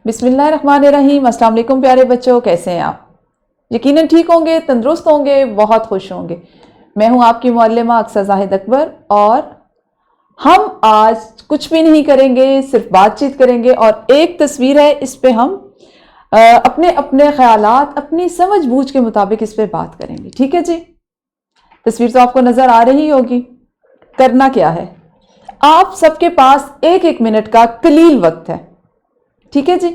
बिस्मिल्लाहिर्रहमानिर्रहीम। अस्सलाम वालेकुम प्यारे बच्चों, कैसे हैं आप? यकीनन ठीक होंगे, तंदुरुस्त होंगे, बहुत खुश होंगे। मैं हूं आपकी मुअल्लिमा अक्सर जाहिद अकबर और हम आज कुछ भी नहीं करेंगे, सिर्फ बातचीत करेंगे और एक तस्वीर है, इस पे हम अपने अपने ख्यालात अपनी समझ बूझ के मुताबिक इस पे बात करेंगे। ठीक है जी? तस्वीर तो आपको नजर आ रही होगी। करना क्या है, आप सबके पास एक एक मिनट का कलील वक्त है। ठीक है जी?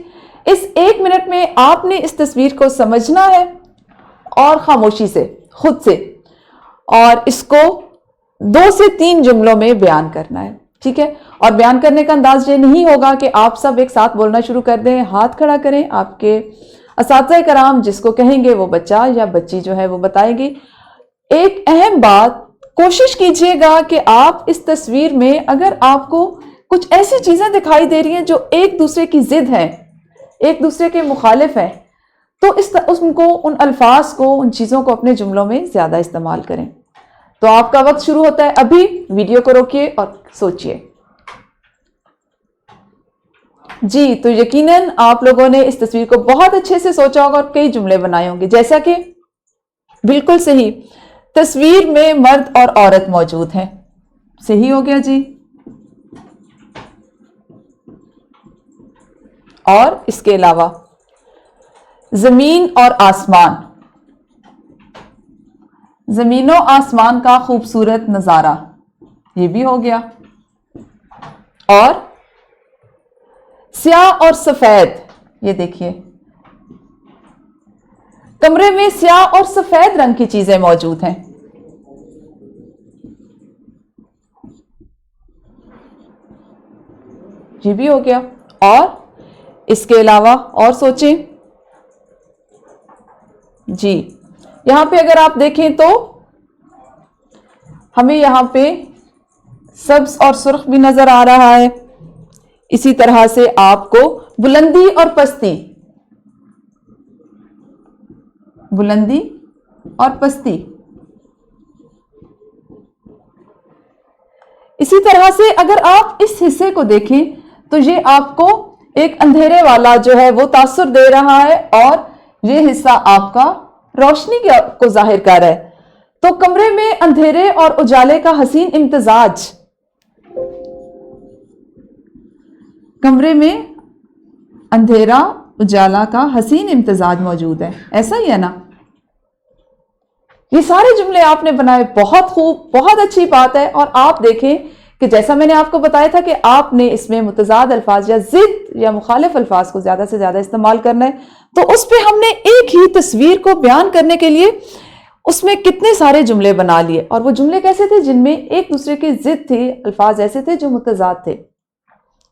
इस एक मिनट में आपने इस तस्वीर को समझना है और खामोशी से खुद से, और इसको 2 से 3 जुमलों में बयान करना है। ठीक है? और बयान करने का अंदाज ये नहीं होगा कि आप सब एक साथ बोलना शुरू कर दें, हाथ खड़ा करें। आपके असातिज़ा कराम जिसको कहेंगे वो बच्चा या बच्ची जो है वो बताएगी। एक अहम बात, कोशिश कीजिएगा कि आप इस तस्वीर में अगर आपको कुछ ऐसी चीजें दिखाई दे रही हैं जो एक दूसरे की जिद है, एक दूसरे के मुखालिफ है, तो उनको, उन अल्फाज को, उन चीजों को अपने जुमलों में ज्यादा इस्तेमाल करें। तो आपका वक्त शुरू होता है अभी। वीडियो को रोकिए और सोचिए। जी, तो यकीनन आप लोगों ने इस तस्वीर को बहुत अच्छे से सोचा होगा और कई जुमले बनाए होंगे। जैसा कि बिल्कुल सही, तस्वीर में मर्द और औरत मौजूद हैं। सही हो गया जी। और इसके अलावा जमीन और आसमान, जमीनों आसमान का खूबसूरत नजारा, ये भी हो गया। और स्याह और सफेद, ये देखिए कमरे में स्याह और सफेद रंग की चीजें मौजूद हैं। ये भी हो गया। और इसके अलावा और सोचें जी। यहां पे अगर आप देखें तो हमें यहां पे सब्ज और सुर्ख भी नजर आ रहा है। इसी तरह से आपको बुलंदी और पस्ती, बुलंदी और पस्ती, इसी तरह से अगर आप इस हिस्से को देखें तो ये आपको एक अंधेरे वाला जो है वो तासुर दे रहा है और ये हिस्सा आपका रोशनी को जाहिर कर रहा है। तो कमरे में अंधेरे और उजाले का हसीन इम्तिजाज, कमरे में अंधेरा उजाला का हसीन इम्तिजाज मौजूद है। ऐसा ही है ना? ये सारे जुमले आपने बनाए, बहुत खूब, बहुत अच्छी बात है। और आप देखें कि जैसा मैंने आपको बताया था कि आपने इसमें मुतजाद अल्फाज या जिद या मुखालिफ अल्फाज को ज्यादा से ज्यादा इस्तेमाल करना है। तो उस पर हमने एक ही तस्वीर को बयान करने के लिए उसमें कितने सारे जुमले बना लिए। और वो जुमले कैसे थे? जिनमें एक दूसरे की जिद थी, अल्फाज ऐसे थे जो मुतजाद थे।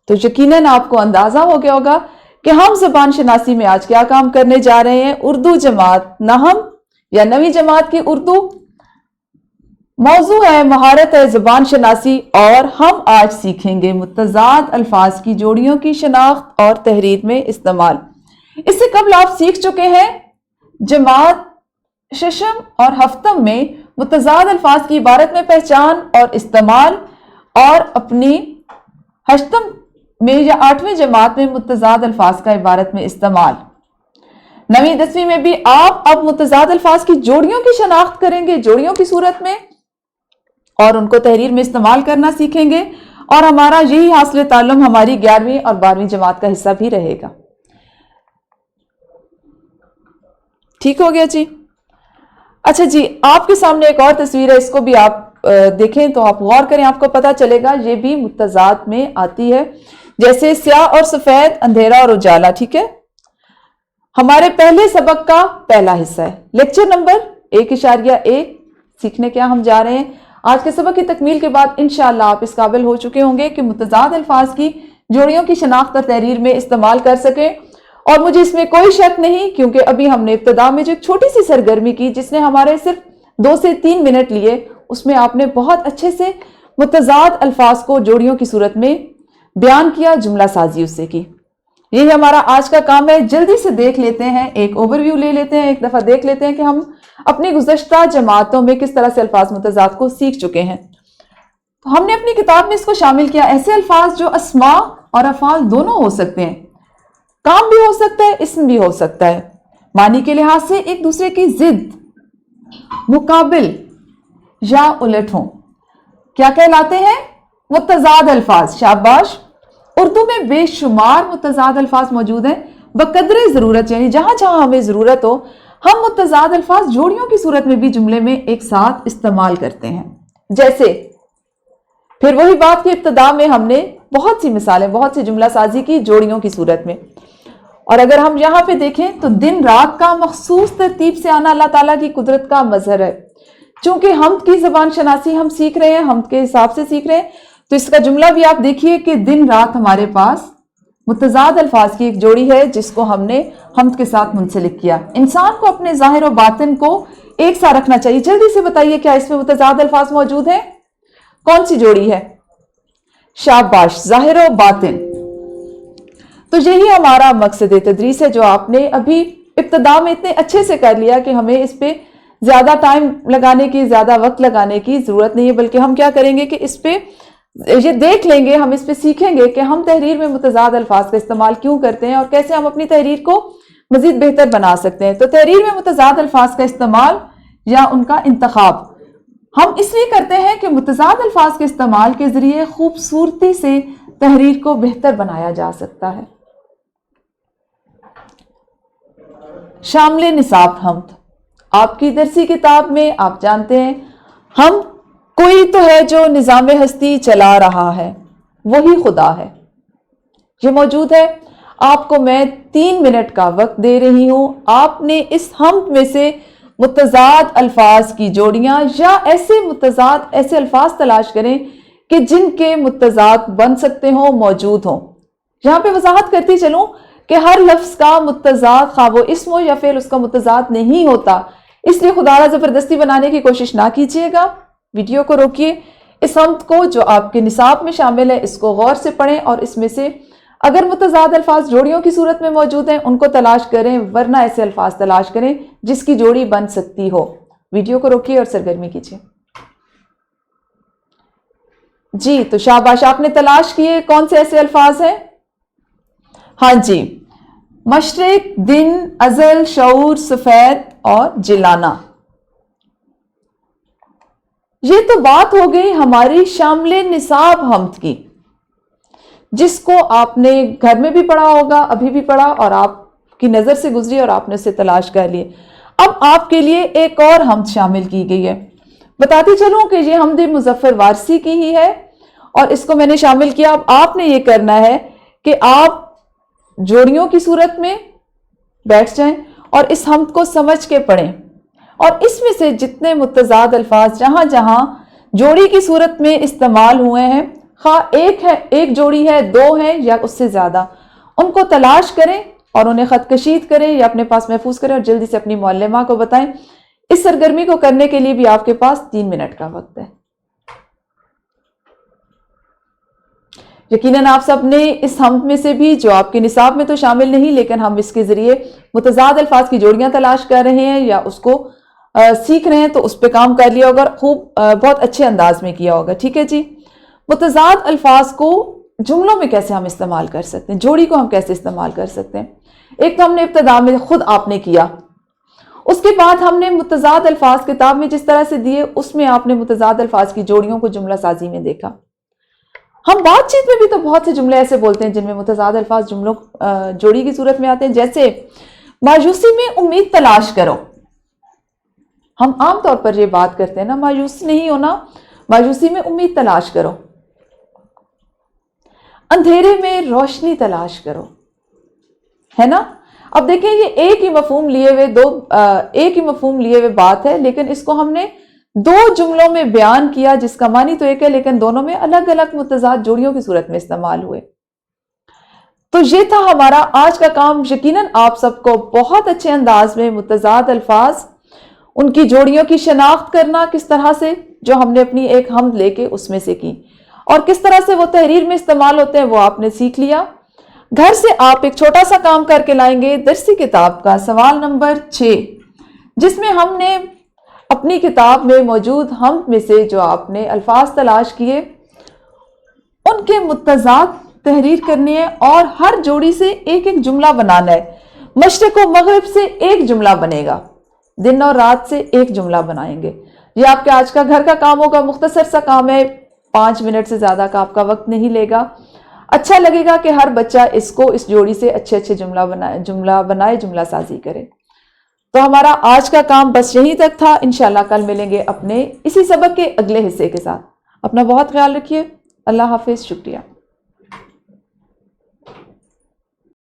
तो यकीनन आपको अंदाजा हो गया होगा कि हम ज़बान शनासी में आज क्या काम करने जा रहे हैं। उर्दू जमात नहम या नवी जमात की उर्दू, मौजू है महारत है ज़बान शनासी, और हम आज सीखेंगे मुतजाद अल्फाज की जोड़ियों की शनाख्त और तहरीर में इस्तेमाल। इससे कबल आप सीख चुके हैं जमात, शशम और हफ्तम में मुतजाद अल्फाज की इबारत में पहचान और इस्तेमाल, और अपनी हश्तम में या 8वीं जमात में मुतजाद अल्फाज का इबारत में इस्तेमाल। 9वीं 10वीं में भी आप अब मुतजाद अल्फाज की जोड़ियों की शनाख्त करेंगे, जोड़ियों की सूरत में, और उनको तहरीर में इस्तेमाल करना सीखेंगे। और हमारा यही हासिल ताल्लुम हमारी 11वीं और 12वीं जमात का हिस्सा भी रहेगा। ठीक हो गया जी? अच्छा जी, आपके सामने एक और तस्वीर है, इसको भी आप देखें तो आप गौर करें, आपको पता चलेगा ये भी मुतजाद में आती है। जैसे स्याह और सफेद, अंधेरा और उजाला। ठीक है? हमारे पहले सबक का पहला हिस्सा है, लेक्चर नंबर 1.1 सीखने क्या हम जा रहे हैं। आज के सबक की तकमील के बाद इंशाअल्लाह आप इस काबिल हो चुके होंगे कि मुतजाद अल्फाज की जोड़ियों की शनाख्त और तहरीर में इस्तेमाल कर सकें। और मुझे इसमें कोई शक नहीं, क्योंकि अभी हमने इब्तिदा में जो एक छोटी सी सरगर्मी की जिसने हमारे सिर्फ 2 से 3 मिनट लिए, उसमें आपने बहुत अच्छे से मुतजाद अल्फाज को जोड़ियों की सूरत में बयान किया, जुमला साजी उससे की। यही हमारा आज का काम है। जल्दी से देख लेते हैं, एक ओवरव्यू ले लेते हैं, एक दफा देख लेते हैं कि हम अपनी गुज़श्ता जमातों में किस तरह से अल्फाज मुतजाद को सीख चुके हैं। तो हमने अपनी किताब में इसको शामिल किया, ऐसे अल्फाज जो अस्मा और अफ़ाल दोनों हो सकते हैं। काम भी हो सकता है, इसम भी हो सकता है। मानी के लिहाज से एक दूसरे की जिद, मुकाबिल या उलट हों, क्या कहलाते हैं? मुतजाद अल्फाज। शाबाश। उर्दू में बेशुमार मुतजाद अल्फाज मौजूद हैं। बकदरे ज़रूरत, यानी जहां जहां हमें ज़रूरत हो, हम मुतजाद अल्फाज जोड़ियों की सूरत में भी जुमले में एक साथ इस्तेमाल करते हैं। जैसे, फिर वही बात की इब्तिदा में हमने बहुत सी मिसालें, बहुत सी जुमला साजी की जोड़ियों की सूरत में। और अगर हम यहाँ पे देखें तो दिन रात का मखसूस तरतीब से आना अल्लाह ताला की कुदरत का मजहर है। चूंकि हमद की जबान शनासी हम सीख रहे हैं, हमद के हिसाब से सीख रहे हैं, तो इसका जुमला भी आप देखिए कि दिन रात हमारे पास मुतजाद अल्फाज की एक जोड़ी है जिसको हमने हमद के साथ मुंसलिक किया। इंसान को अपने जाहिर और बातिन को एक सा रखना चाहिए। जल्दी से बताइए, क्या इसमें मुतजाद अल्फाज मौजूद हैं? कौन सी जोड़ी है? शाबाश, जाहिर और बातिन। तो यही हमारा मकसद तदरीस है, जो आपने अभी इब्तिदा में इतने अच्छे से कर लिया कि हमें इस पे ज्यादा टाइम लगाने की, ज्यादा वक्त लगाने की जरूरत नहीं है, बल्कि हम क्या करेंगे कि इस पे ये देख लेंगे, हम इस पे सीखेंगे कि हम तहरीर में मुतजाद अल्फाज का इस्तेमाल क्यों करते हैं और कैसे हम अपनी तहरीर को मजीद बेहतर बना सकते हैं। तो तहरीर में मुतजाद अल्फाज का इस्तेमाल या उनका इंतखाब हम इसलिए करते हैं कि मुतजाद अल्फाज के इस्तेमाल के जरिए खूबसूरती से तहरीर को बेहतर बनाया जा सकता है। शामिल निसाब हमद। आपकी दरसी किताब में आप जानते हैं, हम कोई तो है जो निज़ाम हस्ती चला रहा है, वही खुदा है, ये मौजूद है। आपको मैं 3 मिनट का वक्त दे रही हूं, आपने इस हमद में से मुतजाद अल्फाज की जोड़ियां या ऐसे अल्फाज तलाश करें कि जिनके मुतजाद बन सकते हो, मौजूद हो। यहां पे वजाहत करती चलूं कि हर लफ्ज का मुतजाद, खा वो इस्म हो या फिर उसका मुतजाद नहीं होता, इसलिए खुदारा जबरदस्ती बनाने की कोशिश ना कीजिएगा। वीडियो को रोकिए, इस हमद को जो आपके निसाब में शामिल है इसको गौर से पढ़ें और इसमें से अगर मुतजाद अल्फाज जोड़ियों की सूरत में मौजूद हैं उनको तलाश करें, वरना ऐसे अल्फाज तलाश करें जिसकी जोड़ी बन सकती हो। वीडियो को रोकिए और सरगर्मी कीजिए। जी, तो शाबाश, आपने तलाश किए। कौन से ऐसे अल्फाज हैं? हाँ जी, मशरिक, दिन, अजल, शऊर, सफेद और जिलाना। ये तो बात हो गई हमारी शामिल निसाब हमद की, जिसको आपने घर में भी पढ़ा होगा, अभी भी पढ़ा और आपकी नजर से गुजरी और आपने उसे तलाश कर लिए। अब आपके लिए एक और हमद शामिल की गई है। बताती चलूं कि ये हमद मुजफ्फर वारसी की ही है और इसको मैंने शामिल किया। अब आपने ये करना है कि आप जोड़ियों की सूरत में बैठ जाएं और इस हमद को समझ के पढ़ें और इसमें से जितने मुतजाद अल्फाज जहां जहां जोड़ी की सूरत में इस्तेमाल हुए हैं, खा एक जोड़ी है, 2 है या उससे ज्यादा, उनको तलाश करें और उन्हें खत कशीद करें या अपने पास महफूज करें और जल्दी से अपनी मुअल्लिमा को बताएं। इस सरगर्मी को करने के लिए भी आपके पास 3 मिनट का वक्त है। यकीनन आप सब ने इस हमद में से भी, जो आपके निसाब में तो शामिल नहीं, लेकिन हम इसके जरिए मुतजाद अल्फाज की जोड़ियां तलाश कर रहे हैं या उसको सीख रहे हैं, तो उस पर काम कर लिया होगा, खूब बहुत अच्छे अंदाज में किया होगा। ठीक है जी। मुतजाद अल्फाज को जुमलों में कैसे हम इस्तेमाल कर सकते हैं, जोड़ी को हम कैसे इस्तेमाल कर सकते हैं? एक तो हमने इब्तिदा में खुद आपने किया, उसके बाद हमने मुतजाद अल्फाज किताब में जिस तरह से दिए उसमें आपने मुतजाद अल्फाज की जोड़ियों को जुमला साजी में देखा। हम बातचीत में भी तो बहुत से जुमले ऐसे बोलते हैं जिनमें मुतजाद अल्फाज जुमलों जोड़ी की सूरत में आते हैं। जैसे मायूसी में उम्मीद तलाश करो, हम आमतौर पर ये बात करते हैं ना, मायूस नहीं होना, मायूसी में उम्मीद तलाश करो। अंधेरे में रोशनी तलाश करो, है ना। अब देखें, ये एक ही मफहूम लिए हुए बात है, लेकिन इसको हमने 2 जुमलों में बयान किया जिसका मानी तो एक है, लेकिन दोनों में अलग अलग मुतजाद जोड़ियों की सूरत में इस्तेमाल हुए। तो ये था हमारा आज का काम। यकीनन आप सबको बहुत अच्छे अंदाज में मुतजाद अल्फाज, उनकी जोड़ियों की शनाख्त करना किस तरह से, जो हमने अपनी एक हमद लेके उसमें से की, और किस तरह से वो तहरीर में इस्तेमाल होते हैं, वो आपने सीख लिया। घर से आप एक छोटा सा काम करके लाएंगे, दरसी किताब का सवाल नंबर 6, जिसमें हमने अपनी किताब में मौजूद हमद में से जो आपने अल्फाज तलाश किए उनके मुतजाद تحریر کرنی ہے اور ہر جوڑی سے ایک ایک جملہ بنانا ہے. مشرق و مغرب سے ایک جملہ بنے گا, دن اور رات سے ایک جملہ بنائیں گے. یہ آپ کے آج کا گھر کا کام ہوگا, مختصر سا کام ہے, 5 منٹ سے زیادہ کا آپ کا وقت نہیں لے گا. اچھا لگے گا کہ ہر بچہ اس جوڑی سے اچھے جملہ بنائے, جملہ سازی کرے. تو ہمارا آج کا کام بس یہیں تک تھا. انشاءاللہ کل ملیں گے اپنے اسی سبق کے اگلے حصے کے ساتھ. اپنا بہت خیال رکھیے. اللہ حافظ. شکریہ.